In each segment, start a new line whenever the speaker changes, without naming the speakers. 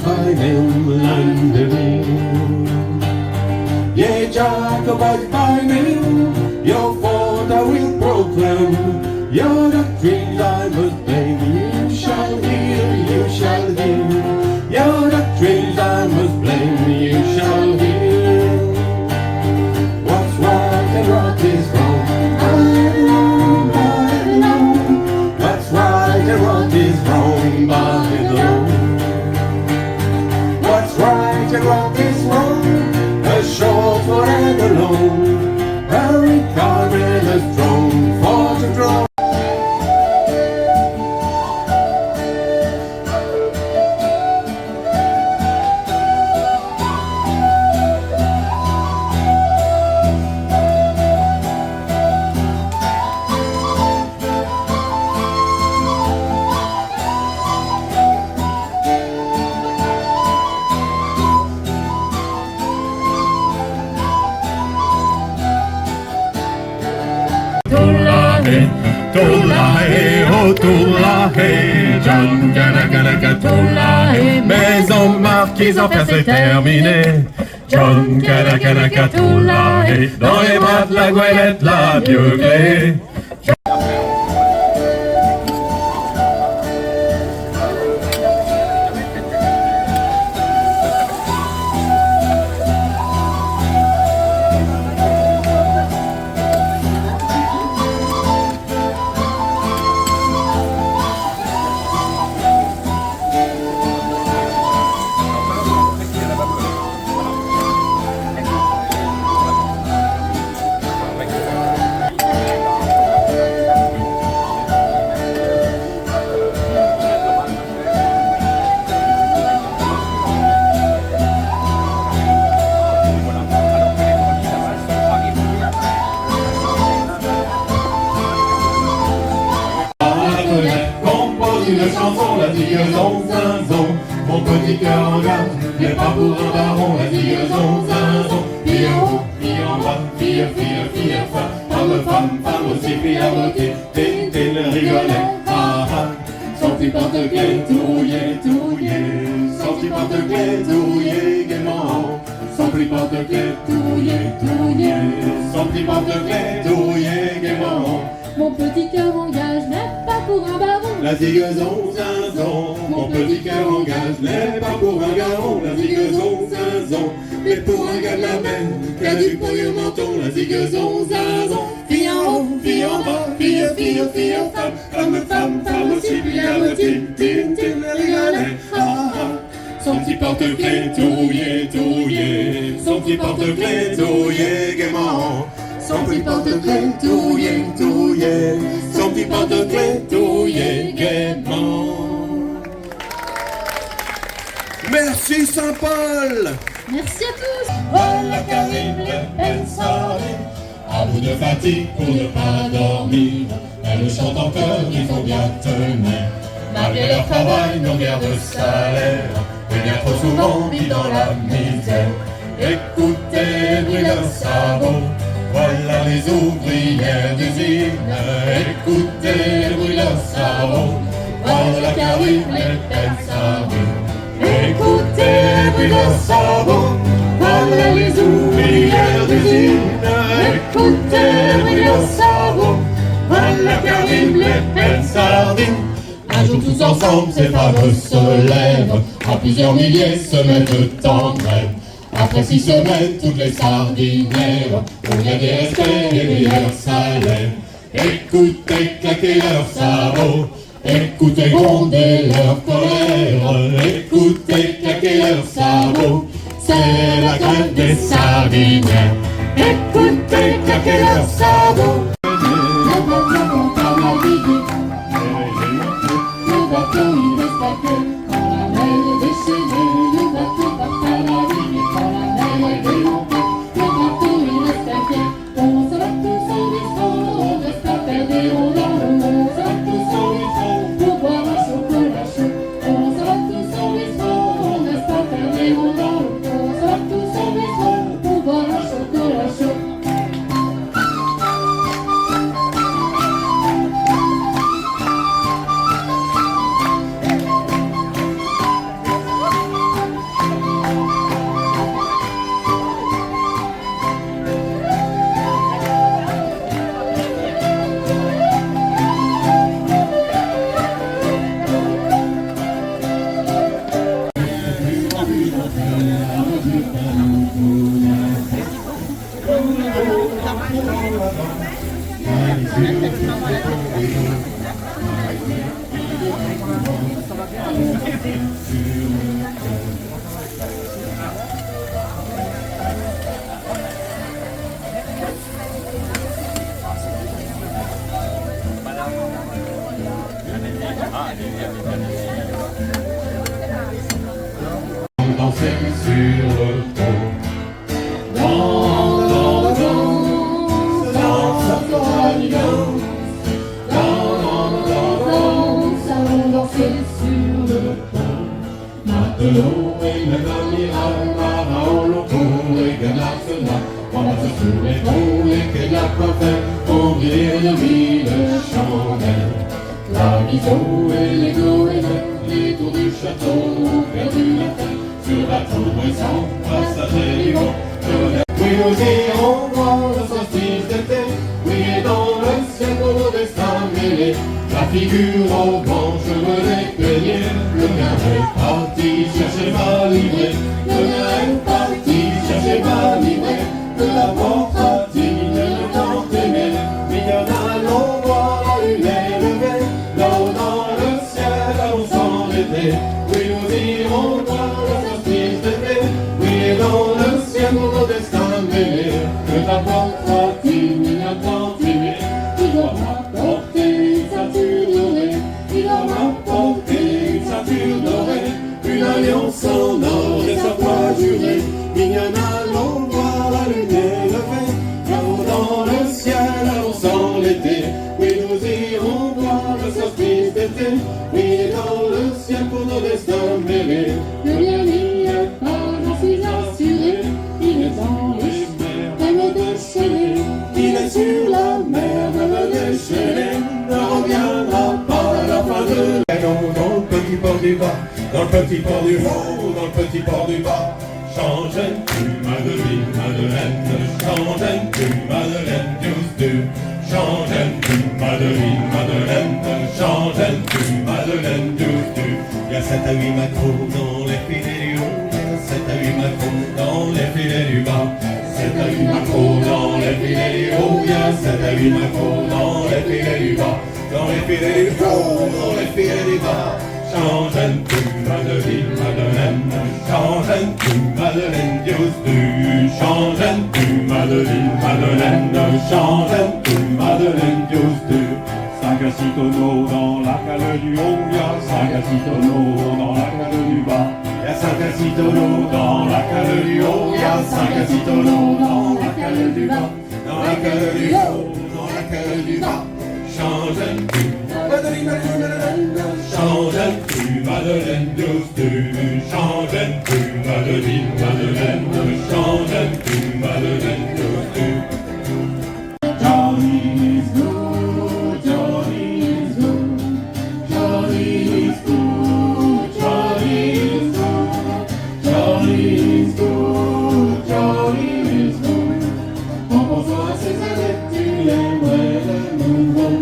fein im Lande liegen. Yea, Jacobite finding, your fault I will proclaim, your doctrines I must blame. You shall hear, your doctrines I must blame, you shall hear. What's right and what is wrong, I know. What's right and what is wrong, by the law. What's right and what is wrong, a short forever long, a record and a strong for to draw.
Toulahe, oh Toulahe, John Kanaka Toulahe, maison marquise, enfin c'est terminé. John Kanaka Toulahe, dans les bras de la goélette, la bioglée.
Une chanson, la zigazon, zinzon. Mon petit cœur en garde, n'est pas pour un baron, la zigazon, zinzon. Fille en haut, fille en bas, fille, femme, femme aussi, fille à beauté. Tété le rigolet, ah ah. Son petit porte-clés, touillé, son petit porte-clés, touillé gaiement. Son petit porte-clés, touillé, son petit porte-clés, touillé gaiement.
Mon petit cœur engage n'est pas pour un baron.
La zigazon, zinzon, mon petit cœur engage n'est pas pour un garon. La zigazon, zinzon, mais pour un gars de la mer qui a du poil au menton. La zigazon, zinzon, fille en haut, fille en bas, fille, femme aussi, puis à moitié, tin, rigolet, ah ah. Son petit porte-clés touillé, son petit porte-clés touillé gaiement. Son petit porte-clés touillé, son petit porte-clés touillé gaiement. Merci Saint-Paul.
Merci à tous.
Voilà qu'arrive les pensées, à bout de fatigue pour ne pas dormir. Elles chantent en chœur, il faut bien tenir. Malgré leur travail, nos guerres de salaire, et bien trop souvent vivent dans la misère. Écoutez, brûlent leurs sabots. Voilà les ouvrières d'usine, écoutez, brûlent leurs sabots. Voilà qu'arrivent les peines sardines. Écoutez, brûlent leurs sabots. Voilà les ouvrières d'usine, écoutez, brûlent leurs sabots. Voilà qu'arrivent les peines sardines. Un jour tous ensemble, ces fameux se lèvent, à plusieurs milliers se mettent en grève. Après 6 semaines, toutes les sardinières ont bien des respects et meilleurs salaires. Écoutez claquer leurs sabots, écoutez gronder leur colère. Écoutez claquer leurs sabots, c'est la grève des sardinières. Écoutez claquer leurs sabots.
Le bateau il reste à queue, quand la mer est déchaînée. Le bateau part à la ligne, quand la mer est démontée. Le bateau il reste à queue, on se bat tous au bistrot. On reste à faire des rondins, on se bat tous au bistrot. Pour boire un chocolat chaud, on se bat tous au bistrot. On reste à faire des rondins, on se bat tous au bistrot. Pour boire un chocolat chaud.
Danser sur le pont. Danse, danse, danse, danse, danse, danse,
allons danser sur le pont.
Matelot et même amiral, Maraolo, et Ganasena, on va se sur les ponts et qu'il y a quoi faire pour briller de mille chandelles. La miso et les goélettes, les tours du château, perdu la tête, sur la tour et sans passagers du vent. Oui, nous irons voir le solstice d'été, oui, et dans le ciel pour nos destins mêlés, la figure aux grands cheveux des peignés, le mien est parti chercher ma livrée, le mien est parti chercher ma livrée, de la porte-à-tine, le temps aimé, mignonne allons voir la lune élevée, là-haut dans le ciel, annonçant l'été, oui, nous irons voir le solstice d'été, oui, et dans le ciel pour nos destins mêlés, que ta porte-à-tine, mignonne tant aimée,
Il doit m'apporter une ceinture dorée, il doit m'apporter
une ceinture dorée, une alliance en or et sa foi jurée, mignonne allons voir la lune élevée, là-haut dans le ciel annonçant l'été, oui nous irons voir le solstice d'été, oui et dans le ciel pour nos destins mêlés,
le mien n'y est pas, j'en suis assuré, il est dans les chemins déchaînés,
il est sur la mer, même déchaînée, ne reviendra pas à la fin de l'année. Dans le petit port du bas, dans le petit port du haut, dans le petit port du bas, changeais-tu Madeleine, Madeleine, changeais-tu Madeleine, douce, changeais-tu Madeleine, Madeleine, changeais-tu Madeleine, douce, il y a 7 à 8 macros dans les filets du haut, il y a 7 à 8 macros dans les filets du bas, 7 à 8 macros dans les filets du haut, il y a 7 à 8 macros dans les filets du bas, dans les filets du haut, dans les filets du bas, changeais-tu Madeleine, Madeleine, changeais-tu Madeleine, douce, changeais-tu Madeleine, Madeleine, changeais-tu Madeleine, douce, 5 à 6 tonneaux dans la cale du haut, il y a 5 à 6 tonneaux dans la cale du bas, il y a 5 à 6 tonneaux dans la cale du haut, il y a 5 à 6 tonneaux dans la cale du bas, dans la cale du haut, dans la cale du bas, changeais-tu Madeleine, Madeleine, changeais-tu Madeleine, douce, changeais-tu Madeleine, Madeleine, changeais-tu Madeleine, douce, Johnny is good, Johnny is good, Johnny is good, Johnny is good, Johnny is good, Johnny is good. En pensant à ces années, tu aimerais de nouveau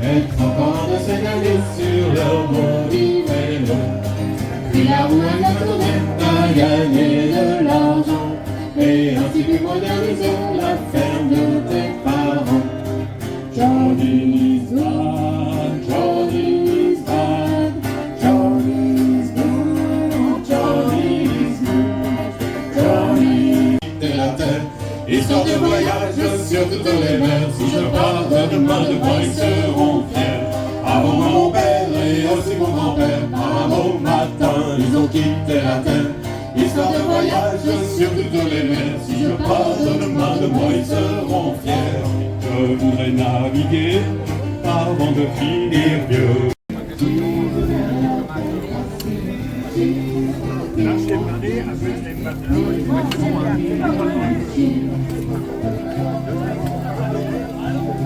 être encore de ces années sur leur maudit vélo. Puis la roue à la tournette a gagné de l'argent et ainsi pu moderniser la ferme de tes parents. Johnny's bad, Johnny's bad, Johnny's good, Johnny's good, Johnny quitter la terre, histoire de voyage sur toutes les mers. Si je pars demain de moi, ils seront fiers. Avant mon père et aussi mon grand-père, un beau matin, ils ont quitté la terre. Histoire de voyage sur toutes les mers. Si je pars demain de moi, ils seront fiers. Je voudrais naviguer avant de finir vieux.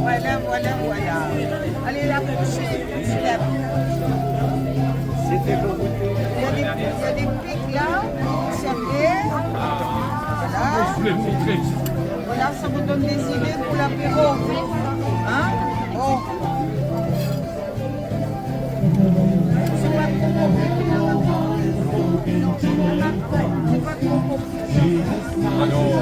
Voilà, voilà, voilà. Allez, la prochaine. C'était beau. Il y a des pics là, observez. Voilà. Voilà, ça vous donne des idées pour l'apéro. Hein? Bon. C'est pas trop mauvais. C'est pas trop mauvais.